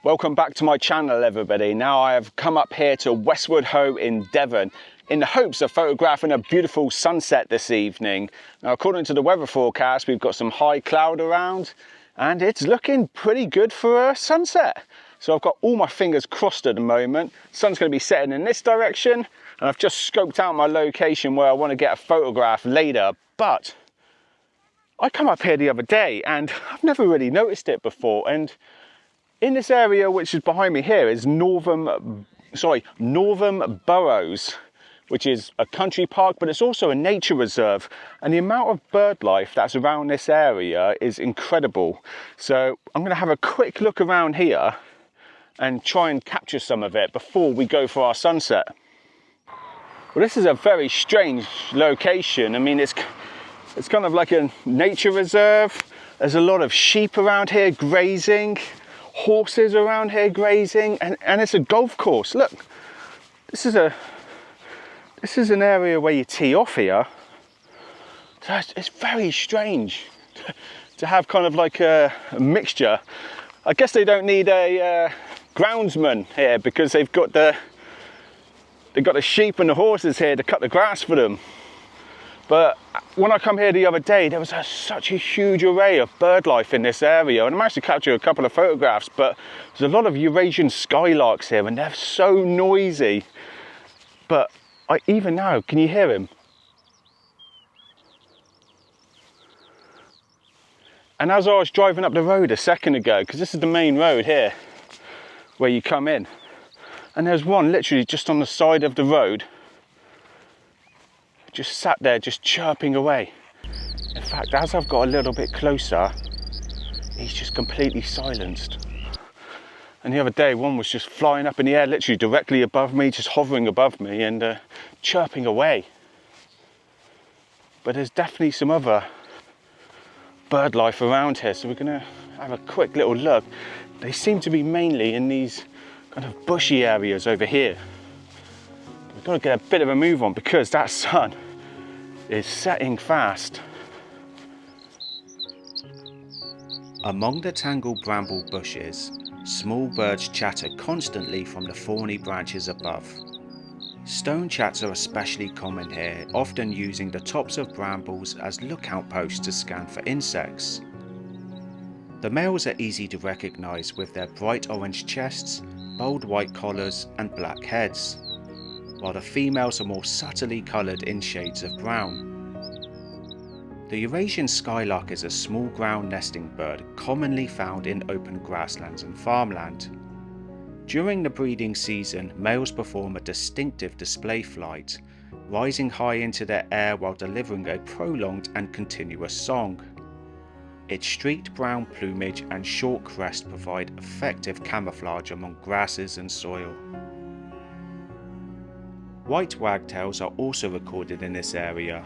Welcome back to my channel, everybody. Now I have come up here to Westward Ho in Devon in the hopes of photographing a beautiful sunset this evening. Now, according to the weather forecast, we've got some high cloud around and it's looking pretty good for a sunset. So I've got all my fingers crossed at the moment. The sun's going to be setting in this direction and I've just scoped out my location where I want to get a photograph later. But I come up here the other day and I've never really noticed it before, and in this area which is behind me here is Northam Burrows, which is a country park, but it's also a nature reserve, and the amount of bird life that's around this area is incredible. So I'm going to have a quick look around here and try and capture some of it before we go for our sunset. Well, this is a very strange location. I mean, it's kind of like a nature reserve. There's a lot of sheep around here grazing, horses around here grazing, and it's a golf course. Look, this is an area where you tee off here. So it's very strange to have kind of like a mixture. I guess they don't need a groundsman here because they've got the sheep and the horses here to cut the grass for them. But when I come here the other day, there was such a huge array of bird life in this area, and I managed to capture a couple of photographs, but there's a lot of Eurasian skylarks here and they're so noisy. But even now, can you hear him? And as I was driving up the road a second ago, because this is the main road here where you come in, and there's one literally just on the side of the road, just sat there just chirping away. In fact, as I've got a little bit closer, he's just completely silenced. And the other day, one was just flying up in the air, literally directly above me, just hovering above me and chirping away. But there's definitely some other bird life around here, so we're gonna have a quick little look. They seem to be mainly in these kind of bushy areas over here. We've got to get a bit of a move on because that sun is setting fast. Among the tangled bramble bushes, small birds chatter constantly from the thorny branches above. Stone chats are especially common here, often using the tops of brambles as lookout posts to scan for insects. The males are easy to recognise with their bright orange chests, bold white collars and black heads, while the females are more subtly coloured in shades of brown. The Eurasian skylark is a small ground nesting bird commonly found in open grasslands and farmland. During the breeding season, males perform a distinctive display flight, rising high into the air while delivering a prolonged and continuous song. Its streaked brown plumage and short crest provide effective camouflage among grasses and soil. White wagtails are also recorded in this area.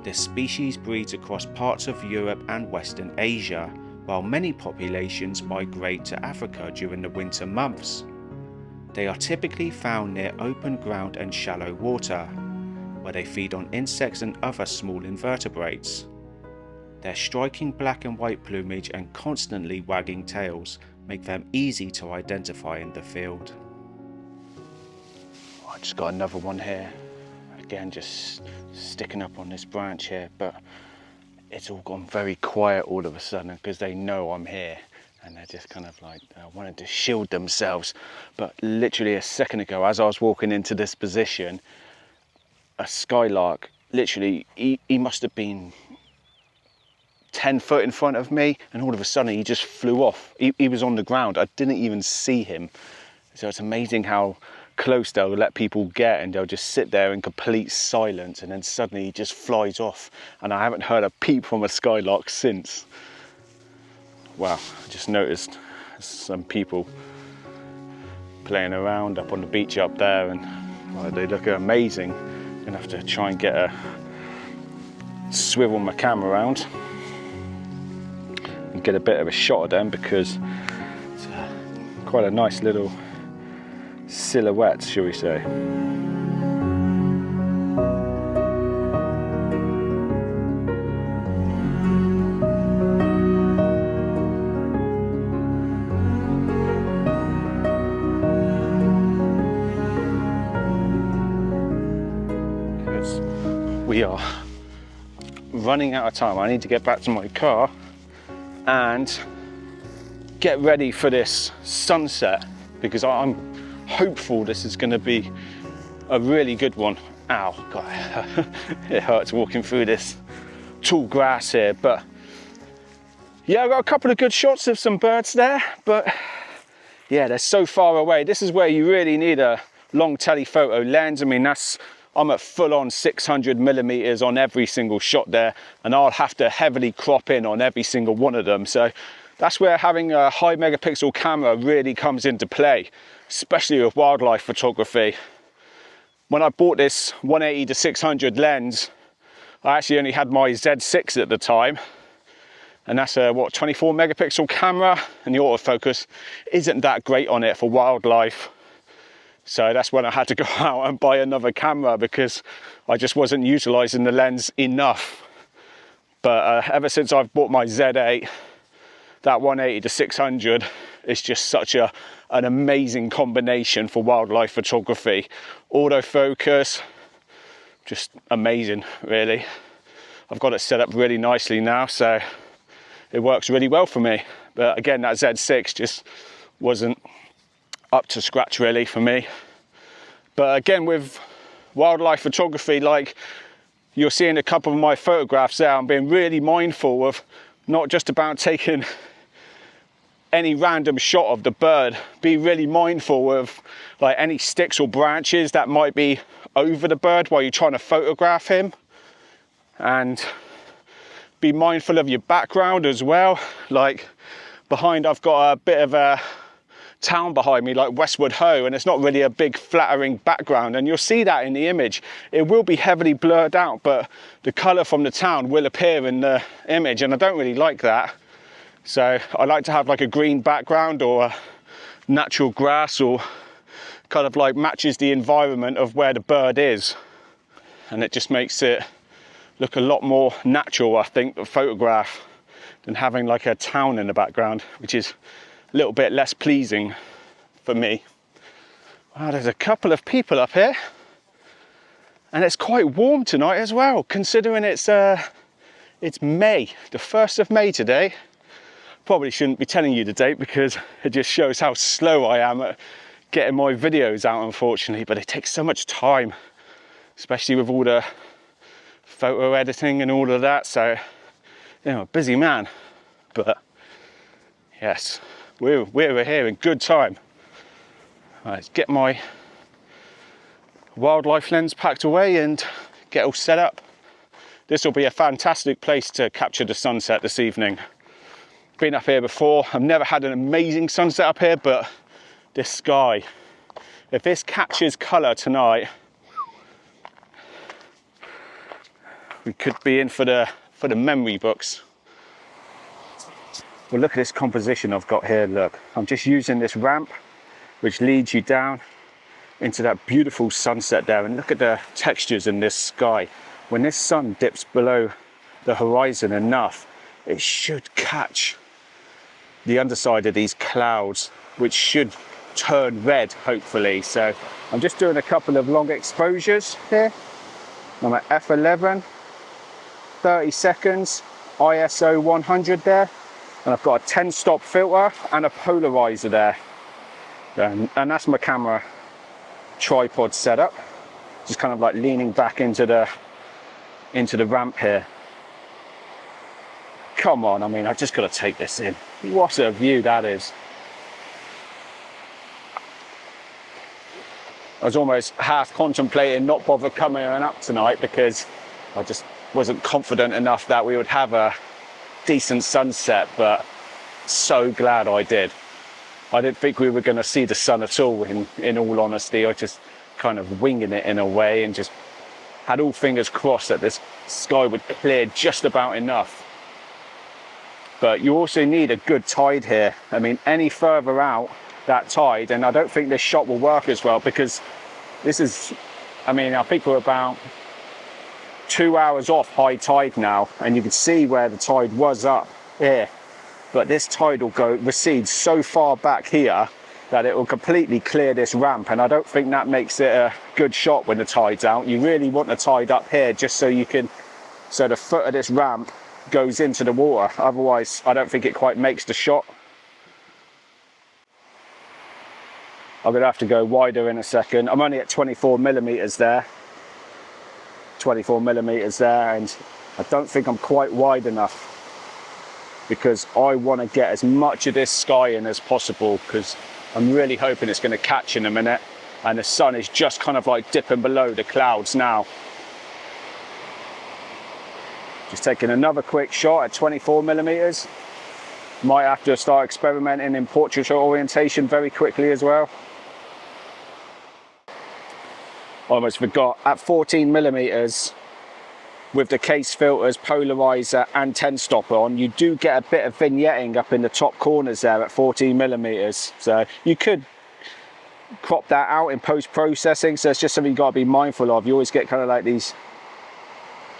This species breeds across parts of Europe and Western Asia, while many populations migrate to Africa during the winter months. They are typically found near open ground and shallow water, where they feed on insects and other small invertebrates. Their striking black and white plumage and constantly wagging tails make them easy to identify in the field. I just got another one here. Again, just sticking up on this branch here, but it's all gone very quiet all of a sudden because they know I'm here and they're just kind of like wanting to shield themselves. But literally a second ago, as I was walking into this position, a skylark, literally, he must have been 10 foot in front of me, and all of a sudden he just flew off. He was on the ground. I didn't even see him. So it's amazing how close they'll let people get, and they'll just sit there in complete silence, and then suddenly he just flies off, and I haven't heard a peep from a skylark since. Wow, I just noticed some people playing around up on the beach up there, and well, they look amazing. I'm gonna have to try and swivel my camera around and get a bit of a shot of them because it's quite a nice little silhouette, shall we say. we are running out of time. I need to get back to my car and get ready for this sunset, because I'm hopeful this is going to be a really good one. Ow, God, it hurts walking through this tall grass here. But yeah, I got a couple of good shots of some birds there, but yeah, they're so far away. This is where you really need a long telephoto lens. I mean, I'm at full on 600mm on every single shot there, and I'll have to heavily crop in on every single one of them. So that's where having a high megapixel camera really comes into play, especially with wildlife photography. When I bought this 180 to 600 lens, I actually only had my Z6 at the time, and that's a 24 megapixel camera, and the autofocus isn't that great on it for wildlife. So that's when I had to go out and buy another camera, because I just wasn't utilizing the lens enough. But ever since I've bought my Z8, that 180 to 600 is just such an amazing combination for wildlife photography. Autofocus, just amazing, really. I've got it set up really nicely now, so it works really well for me. But again, that Z6 just wasn't up to scratch really for me. But again, with wildlife photography, like you're seeing a couple of my photographs there, I'm being really mindful of not just about taking any random shot of the bird. Be really mindful of like any sticks or branches that might be over the bird while you're trying to photograph him, and be mindful of your background as well. Like behind, I've got a bit of a town behind me, like Westward Ho, and it's not really a big flattering background, and you'll see that in the image. It will be heavily blurred out, but the colour from the town will appear in the image, and I don't really like that. So I like to have like a green background or a natural grass, or kind of like matches the environment of where the bird is, and it just makes it look a lot more natural, I think, to photograph, than having like a town in the background, which is a little bit less pleasing for me. Wow, there's a couple of people up here, and it's quite warm tonight as well, considering it's May, the 1st of May today. Probably shouldn't be telling you the date, because it just shows how slow I am at getting my videos out, unfortunately. But it takes so much time, especially with all the photo editing and all of that. So, you know, a busy man. But yes, we're here in good time. Right, let's get my wildlife lens packed away and get all set up. This will be a fantastic place to capture the sunset this evening. Been up here before. I've never had an amazing sunset up here, but this sky, if this catches colour tonight, we could be in for the memory books. Well, look at this composition I've got here. Look, I'm just using this ramp which leads you down into that beautiful sunset there, and look at the textures in this sky. When this sun dips below the horizon enough, it should catch the underside of these clouds, which should turn red, hopefully. So I'm just doing a couple of long exposures here. I'm at f11, 30 seconds, ISO 100 there, and I've got a 10-stop filter and a polarizer there. And that's my camera tripod setup, just kind of like leaning back into the ramp here. Come on, I mean, I've just got to take this in. What a view that is. I was almost half contemplating not bother coming up tonight, because I just wasn't confident enough that we would have a decent sunset, but so glad I did. I didn't think we were going to see the sun at all, in all honesty. I just kind of winging it in a way, and just had all fingers crossed that this sky would clear just about enough. But you also need a good tide here. I mean, any further out that tide, and I don't think this shot will work as well, because this is, I mean, I think we're about 2 hours off high tide now, and you can see where the tide was up here. But this tide will recede so far back here that it will completely clear this ramp, and I don't think that makes it a good shot when the tide's out. You really want the tide up here just so the foot of this ramp goes into the water. Otherwise, I don't think it quite makes the shot. I'm gonna have to go wider in a second. I'm only at 24 millimeters there. 24 millimeters there, and I don't think I'm quite wide enough because I want to get as much of this sky in as possible, because I'm really hoping it's going to catch in a minute, and the sun is just kind of like dipping below the clouds now. Just taking another quick shot at 24 millimeters. Might have to start experimenting in portraiture orientation very quickly as well. Almost forgot, at 14 millimeters, with the case filters, polarizer and 10 stopper on, you do get a bit of vignetting up in the top corners there at 14 millimeters. So you could crop that out in post-processing, so it's just something you've got to be mindful of. You always get kind of like these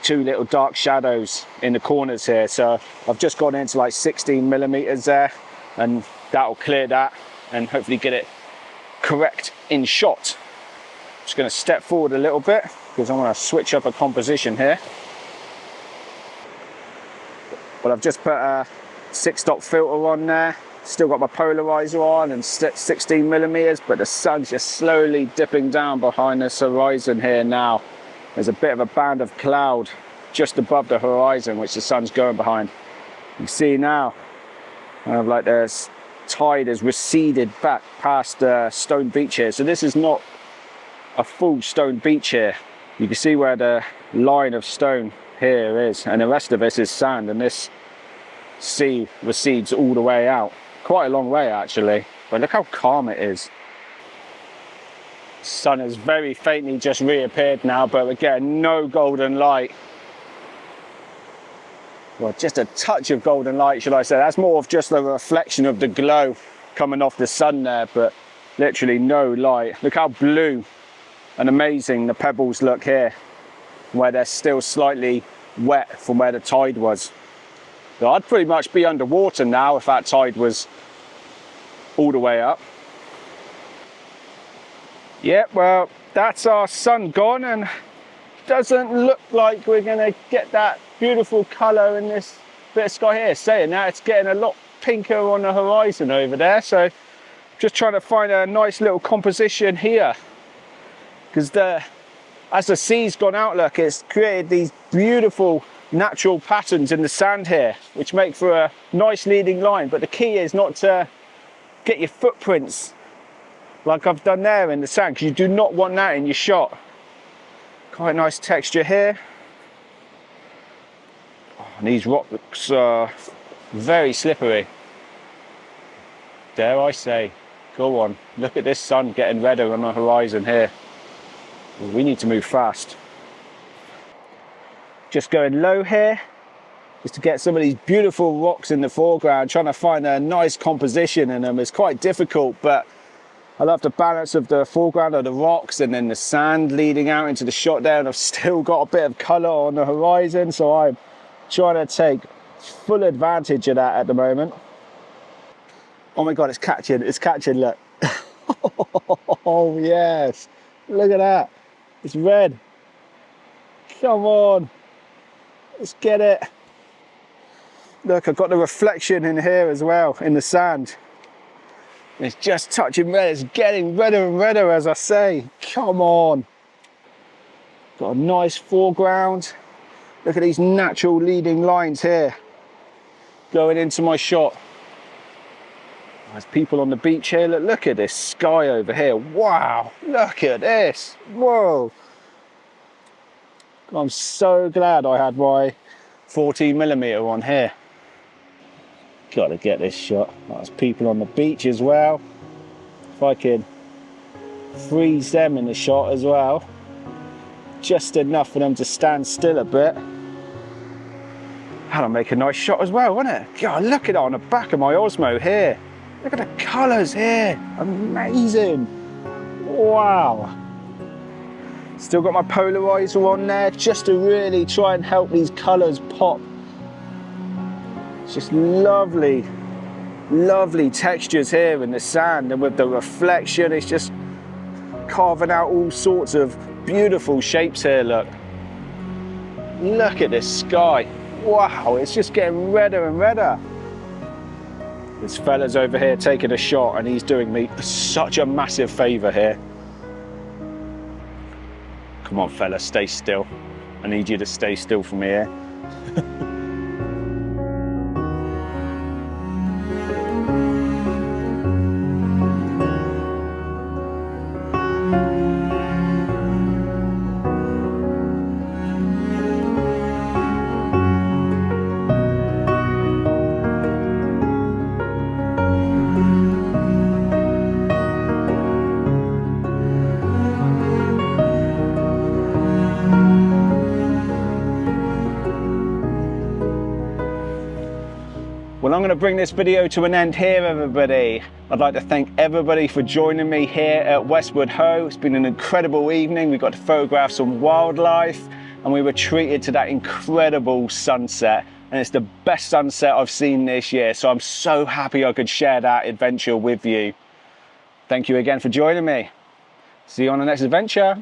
two little dark shadows in the corners here. So I've just gone into like 16 millimeters there, and that'll clear that and hopefully get it correct in shot. Just going to step forward a little bit because I want to switch up a composition here. But I've just put a 6-stop filter on there. Still got my polarizer on and 16 millimeters, but the sun's just slowly dipping down behind this horizon here now. There's a bit of a band of cloud just above the horizon, which the sun's going behind. You can see now, kind of like the tide has receded back past Stone Beach here. So this is not a full stone beach here. You can see where the line of stone here is, and the rest of this is sand, and this sea recedes all the way out. Quite a long way actually, but look how calm it is. The sun has very faintly just reappeared now, but again, no golden light. Well, just a touch of golden light, should I say. That's more of just a reflection of the glow coming off the sun there, but literally no light. Look how blue and amazing the pebbles look here, where they're still slightly wet from where the tide was. So I'd pretty much be underwater now if that tide was all the way up. Yeah, well, that's our sun gone, and doesn't look like we're gonna get that beautiful color in this bit of sky here. Saying that, it's getting a lot pinker on the horizon over there, so just trying to find a nice little composition here, because as the sea's gone out, look, it's created these beautiful natural patterns in the sand here, which make for a nice leading line. But the key is not to get your footprints like I've done there in the sand, because you do not want that in your shot. Quite nice texture here. Oh, and these rocks are very slippery, dare I say. Go on, look at this sun getting redder on the horizon here. We need to move fast. Just going low here, just to get some of these beautiful rocks in the foreground, trying to find a nice composition in them. It's quite difficult, but I love the balance of the foreground of the rocks and then the sand leading out into the shot there, and I've still got a bit of colour on the horizon, so I'm trying to take full advantage of that at the moment. Oh my God, it's catching, look. Oh yes, look at that. It's red. Come on. Let's get it. Look, I've got the reflection in here as well, in the sand. It's just touching red. It's getting redder and redder, as I say. Come on. Got a nice foreground. Look at these natural leading lines here going into my shot. There's people on the beach here. Look at this sky over here. Wow, look at this. Whoa. I'm so glad I had my 14mm on here. Gotta get this shot. There's people on the beach as well. If I could freeze them in the shot as well, just enough for them to stand still a bit, that'll make a nice shot as well, won't it? God, look at it on the back of my Osmo here. Look at the colours here, amazing. Wow. Still got my polarizer on there just to really try and help these colours pop. It's just lovely lovely textures here in the sand, and with the reflection, it's just carving out all sorts of beautiful shapes here. Look at this sky. Wow, it's just getting redder and redder. This fella's over here taking a shot, and he's doing me such a massive favour here. Come on, fella, stay still. I need you to stay still for me here. Well, I'm going to bring this video to an end here, everybody. I'd like to thank everybody for joining me here at Westward Ho. It's been an incredible evening. We got to photograph some wildlife, and we were treated to that incredible sunset. And it's the best sunset I've seen this year. So I'm so happy I could share that adventure with you. Thank you again for joining me. See you on the next adventure.